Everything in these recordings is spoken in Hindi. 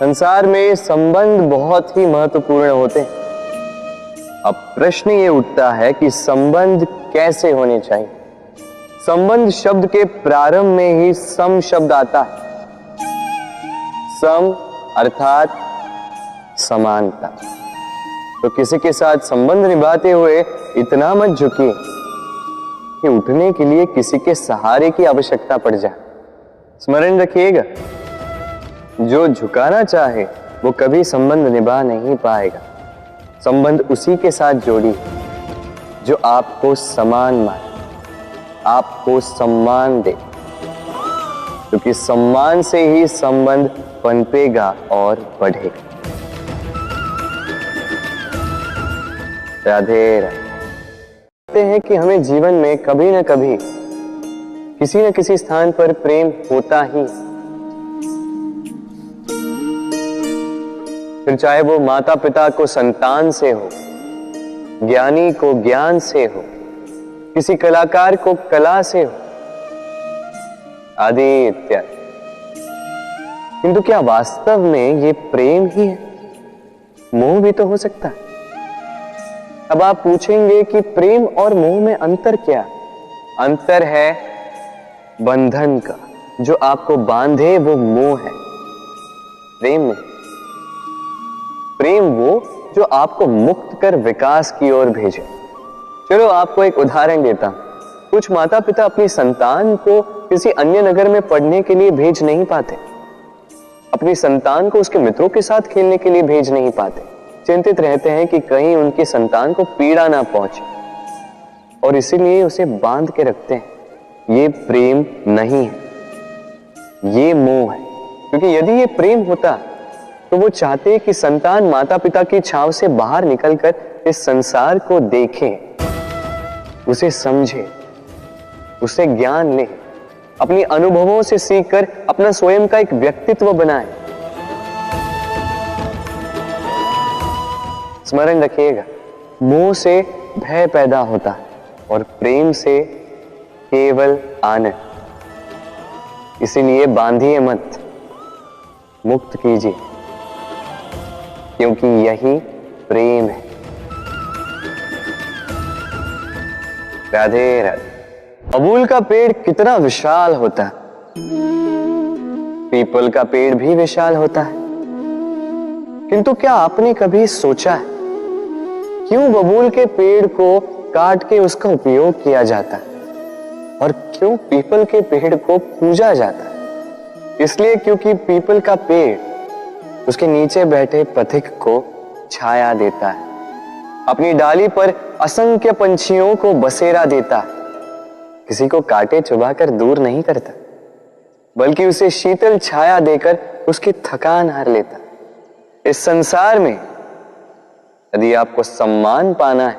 संसार में संबंध बहुत ही महत्वपूर्ण होते हैं। अब प्रश्न ये उठता है कि संबंध कैसे होने चाहिए। संबंध शब्द के प्रारंभ में ही सम शब्द आता है। सम अर्थात समानता। तो किसी के साथ संबंध निभाते हुए इतना मत झुकिए कि उठने के लिए किसी के सहारे की आवश्यकता पड़ जाए। स्मरण रखिएगा, जो झुकाना चाहे वो कभी संबंध निभा नहीं पाएगा। संबंध उसी के साथ जोड़ी जो आपको समान माने, आपको सम्मान दे, क्योंकि सम्मान से ही संबंध पनपेगा और बढ़ेगा। राधे राधे। कहते हैं कि हमें जीवन में कभी न कभी किसी न किसी स्थान पर प्रेम होता ही, फिर चाहे वो माता पिता को संतान से हो, ज्ञानी को ज्ञान से हो, किसी कलाकार को कला से हो, आदि इत्यादि। किंतु क्या वास्तव में ये प्रेम ही है? मोह भी तो हो सकता है। अब आप पूछेंगे कि प्रेम और मोह में अंतर क्या? अंतर है बंधन का। जो आपको बांधे वो मोह है, प्रेम नहीं। प्रेम वो जो आपको मुक्त कर विकास की ओर भेजे। चलो आपको एक उदाहरण देता हूं। कुछ माता पिता अपनी संतान को किसी अन्य नगर में पढ़ने के लिए भेज नहीं पाते, अपनी संतान को उसके मित्रों के साथ खेलने के लिए भेज नहीं पाते। चिंतित रहते हैं कि कहीं उनकी संतान को पीड़ा ना पहुंचे, और इसीलिए उसे बांध के रखते हैं। ये प्रेम नहीं है, ये मोह है। क्योंकि यदि ये प्रेम होता तो वो चाहते कि संतान माता पिता की छाव से बाहर निकलकर इस संसार को देखे, उसे समझे, उसे ज्ञान ले, अपनी अनुभवों से सीखकर अपना स्वयं का एक व्यक्तित्व बनाए। स्मरण रखिएगा, मोह से भय पैदा होता है और प्रेम से केवल आनंद। इसीलिए बांधिए मत, मुक्त कीजिए, क्योंकि यही प्रेम है। राधे राधे। बबूल का पेड़ कितना विशाल होता है, पीपल का पेड़ भी विशाल होता है। किंतु क्या आपने कभी सोचा है क्यों बबूल के पेड़ को काट के उसका उपयोग किया जाता है और क्यों पीपल के पेड़ को पूजा जाता है? इसलिए क्योंकि पीपल का पेड़ उसके नीचे बैठे पथिक को छाया देता है, अपनी डाली पर असंख्य पंछियों को बसेरा देता है, किसी को काटे चुभाकर दूर नहीं करता, बल्कि उसे शीतल छाया देकर उसकी थकान हार लेता। इस संसार में यदि आपको सम्मान पाना है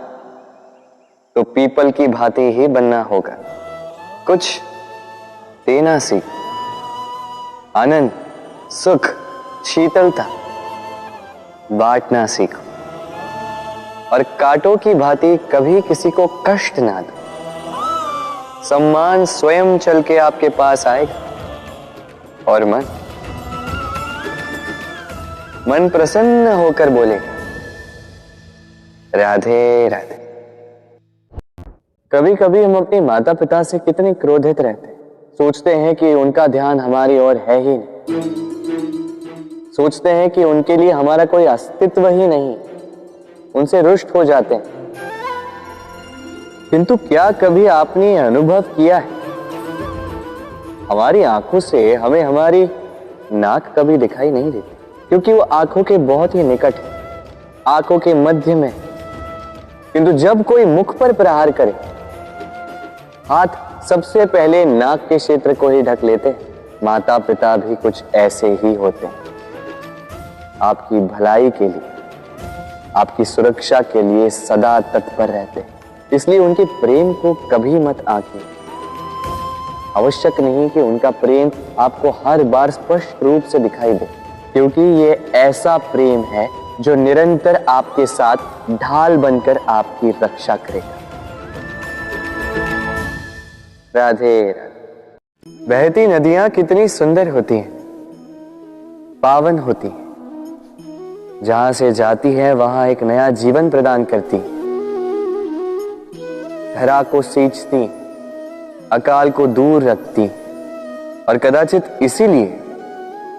तो पीपल की भांति ही बनना होगा। कुछ देना सीख, आनंद, सुख, शीतलता बांटना सीखो, और कांटों की भांति कभी किसी को कष्ट ना दो। सम्मान स्वयं चल के आपके पास आएगा और मन प्रसन्न होकर बोलेगा, राधे राधे। कभी कभी हम अपने माता पिता से कितने क्रोधित रहते हैं। सोचते हैं कि उनका ध्यान हमारी ओर है ही नहीं, सोचते हैं कि उनके लिए हमारा कोई अस्तित्व ही नहीं, उनसे रुष्ट हो जाते हैं। किंतु क्या कभी आपने अनुभव किया है, हमारी आंखों से हमें हमारी नाक कभी दिखाई नहीं देती, क्योंकि वो आंखों के बहुत ही निकट है, आंखों के मध्य में। किंतु जब कोई मुख पर प्रहार करे, हाथ सबसे पहले नाक के क्षेत्र को ही ढक लेते हैं। माता पिता भी कुछ ऐसे ही होते हैं, आपकी भलाई के लिए, आपकी सुरक्षा के लिए सदा तत्पर रहते हैं। इसलिए उनके प्रेम को कभी मत आंकिए। आवश्यक नहीं कि उनका प्रेम आपको हर बार स्पष्ट रूप से दिखाई दे, क्योंकि ये ऐसा प्रेम है जो निरंतर आपके साथ ढाल बनकर आपकी रक्षा करेगा। राधे राधे। बहती नदियां कितनी सुंदर होती हैं, पावन होती हैं, जहां से जाती है वहां एक नया जीवन प्रदान करती, धरा को सींचती, अकाल को दूर रखती, और कदाचित इसीलिए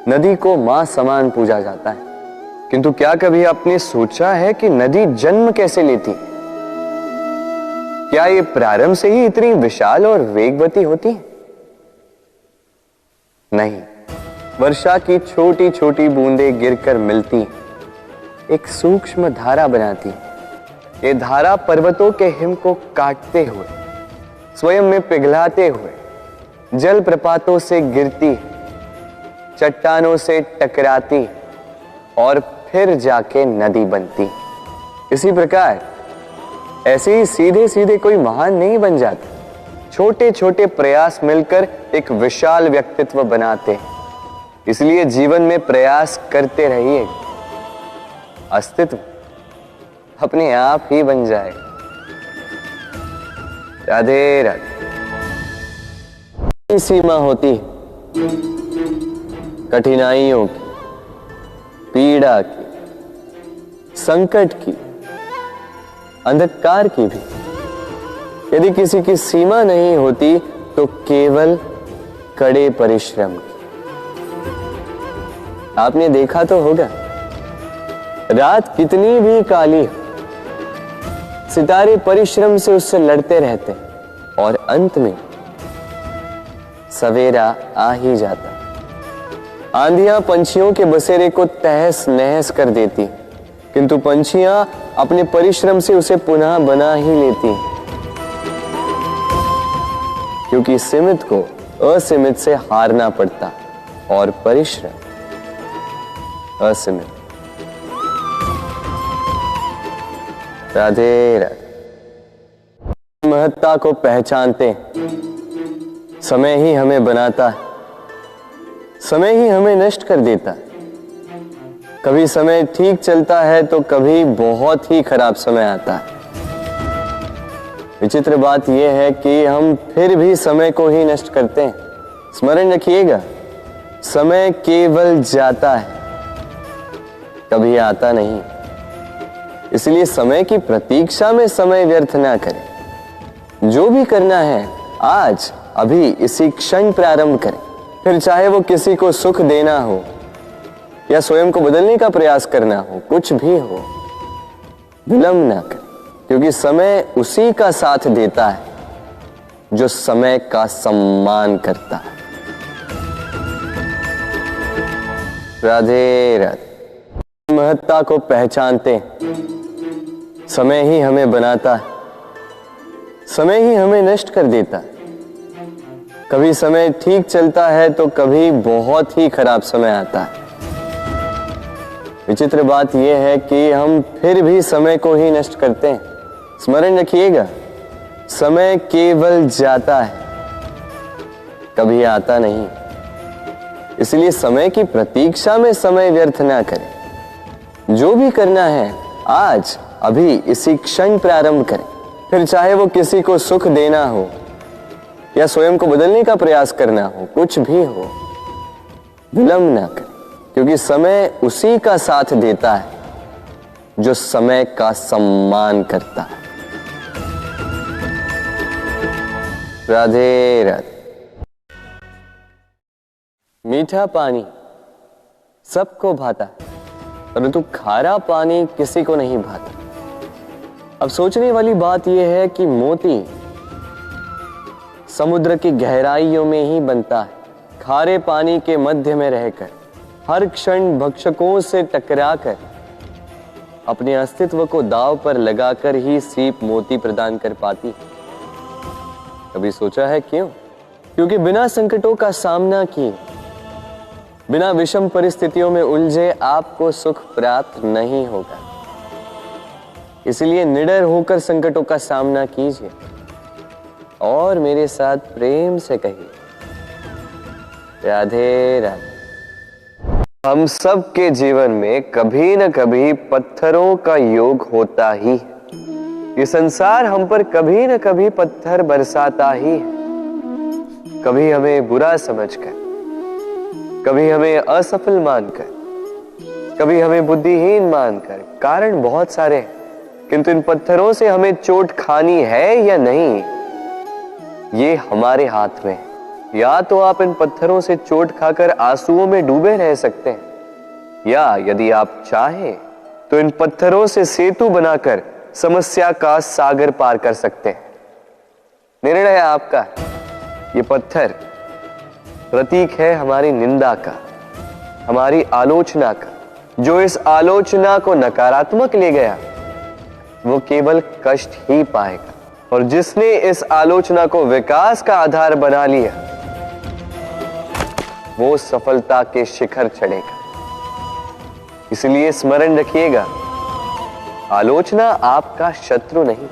नदी को मां समान पूजा जाता है। किंतु क्या कभी आपने सोचा है कि नदी जन्म कैसे लेती? क्या ये प्रारंभ से ही इतनी विशाल और वेगवती होती है? नहीं, वर्षा की छोटी छोटी बूंदें गिरकर मिलती एक सूक्ष्म धारा बनाती। ये धारा पर्वतों के हिम को काटते हुए, स्वयं में पिघलाते हुए, जल प्रपातों से गिरती, चट्टानों से टकराती और फिर जाके नदी बनती। इसी प्रकार ऐसे ही सीधे सीधे कोई महान नहीं बन जाता। छोटे छोटे प्रयास मिलकर एक विशाल व्यक्तित्व बनाते। इसलिए जीवन में प्रयास करते रहिए, अस्तित्व अपने आप ही बन जाएगा। राधे राधे। सीमा होती है कठिनाइयों की, पीड़ा की, संकट की, अंधकार की भी। यदि किसी की सीमा नहीं होती तो केवल कड़े परिश्रम की। आपने देखा तो होगा, रात कितनी भी काली हो, सितारे परिश्रम से उससे लड़ते रहते और अंत में सवेरा आ ही जाता। आंधियां पंछियों के बसेरे को तहस नहस कर देती, किंतु पंछियां अपने परिश्रम से उसे पुनः बना ही लेती, क्योंकि सीमित को असीमित से हारना पड़ता और परिश्रम असीमित। राधे राधे। महत्ता को पहचानते, समय ही हमें बनाता है, समय ही हमें नष्ट कर देता है। कभी समय ठीक चलता है तो कभी बहुत ही खराब समय आता है। विचित्र बात यह है कि हम फिर भी समय को ही नष्ट करते हैं। स्मरण रखिएगा, समय केवल जाता है, कभी आता नहीं। इसलिए समय की प्रतीक्षा में समय व्यर्थ ना करें। जो भी करना है आज अभी इसी क्षण प्रारंभ करें। फिर चाहे वो किसी को सुख देना हो या स्वयं को बदलने का प्रयास करना हो, कुछ भी हो, विलंब ना करें, क्योंकि समय उसी का साथ देता है जो समय का सम्मान करता है। राधे राधे। महत्ता को पहचानते, समय ही हमें बनाता है, समय ही हमें नष्ट कर देता है। कभी समय ठीक चलता है तो कभी बहुत ही खराब समय आता है। विचित्र बात यह है कि हम फिर भी समय को ही नष्ट करते हैं। स्मरण रखिएगा, समय केवल जाता है, कभी आता नहीं। इसलिए समय की प्रतीक्षा में समय व्यर्थ ना करें। जो भी करना है आज अभी इसी क्षण प्रारंभ करें। फिर चाहे वो किसी को सुख देना हो या स्वयं को बदलने का प्रयास करना हो, कुछ भी हो, विलंब ना करें, क्योंकि समय उसी का साथ देता है जो समय का सम्मान करता है। राधे राधे। मीठा पानी सबको भाता है, परंतु खारा पानी किसी को नहीं भाता। अब सोचने वाली बात यह है कि मोती समुद्र की गहराइयों में ही बनता है। खारे पानी के मध्य में रहकर, हर क्षण भक्षकों से टकराकर, अपने अस्तित्व को दांव पर लगाकर ही सीप मोती प्रदान कर पाती। कभी सोचा है क्यों? क्योंकि बिना संकटों का सामना किए, बिना विषम परिस्थितियों में उलझे आपको सुख प्राप्त नहीं होगा। इसलिए निडर होकर संकटों का सामना कीजिए और मेरे साथ प्रेम से कहिए, राधे राधे। हम सब के जीवन में कभी न कभी पत्थरों का योग होता ही है। ये संसार हम पर कभी न कभी पत्थर बरसाता ही है। कभी हमें बुरा समझकर, कभी हमें असफल मानकर, कभी हमें बुद्धिहीन मानकर। कारण बहुत सारे हैं, किंतु इन पत्थरों से हमें चोट खानी है या नहीं, ये हमारे हाथ में है। या तो आप इन पत्थरों से चोट खाकर आंसुओं में डूबे रह सकते हैं, या यदि आप चाहें तो इन पत्थरों से सेतु बनाकर समस्या का सागर पार कर सकते हैं। निर्णय आपका। ये पत्थर प्रतीक है हमारी निंदा का, हमारी आलोचना का। जो इस आलोचना को नकारात्मक ले गया वो केवल कष्ट ही पाएगा, और जिसने इस आलोचना को विकास का आधार बना लिया वो सफलता के शिखर चढ़ेगा। इसलिए स्मरण रखिएगा, आलोचना आपका शत्रु नहीं,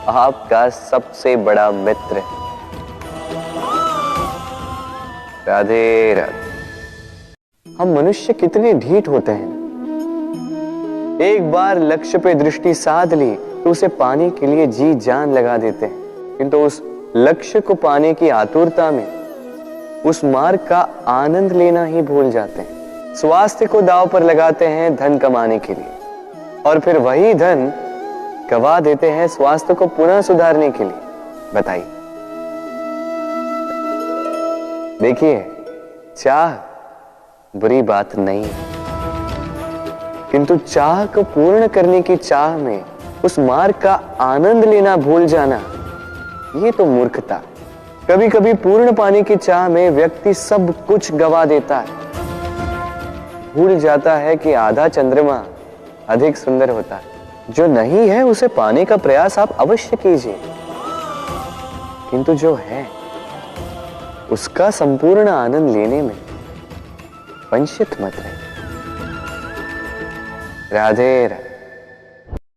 आपका सबसे बड़ा मित्र है। राधे राधे। हम मनुष्य कितने ढीठ होते हैं। एक बार लक्ष्य पे दृष्टि साध ली तो उसे पाने के लिए जी जान लगा देते हैं, किंतु उस लक्ष्य को पाने की आतुरता में उस मार्ग का आनंद लेना ही भूल जाते हैं। स्वास्थ्य को दांव पर लगाते हैं धन कमाने के लिए, और फिर वही धन गवा देते हैं स्वास्थ्य को पुनः सुधारने के लिए। बताइए। देखिए, चाह बुरी बात नहीं है, किंतु चाह को पूर्ण करने की चाह में उस मार्ग का आनंद लेना भूल जाना, ये तो मूर्खता। कभी कभी पूर्ण पाने की चाह में व्यक्ति सब कुछ गवा देता है, भूल जाता है कि आधा चंद्रमा अधिक सुंदर होता है। जो नहीं है उसे पाने का प्रयास आप अवश्य कीजिए, किंतु जो है उसका संपूर्ण आनंद लेने में वंचित मत रहिए। राधे राधे।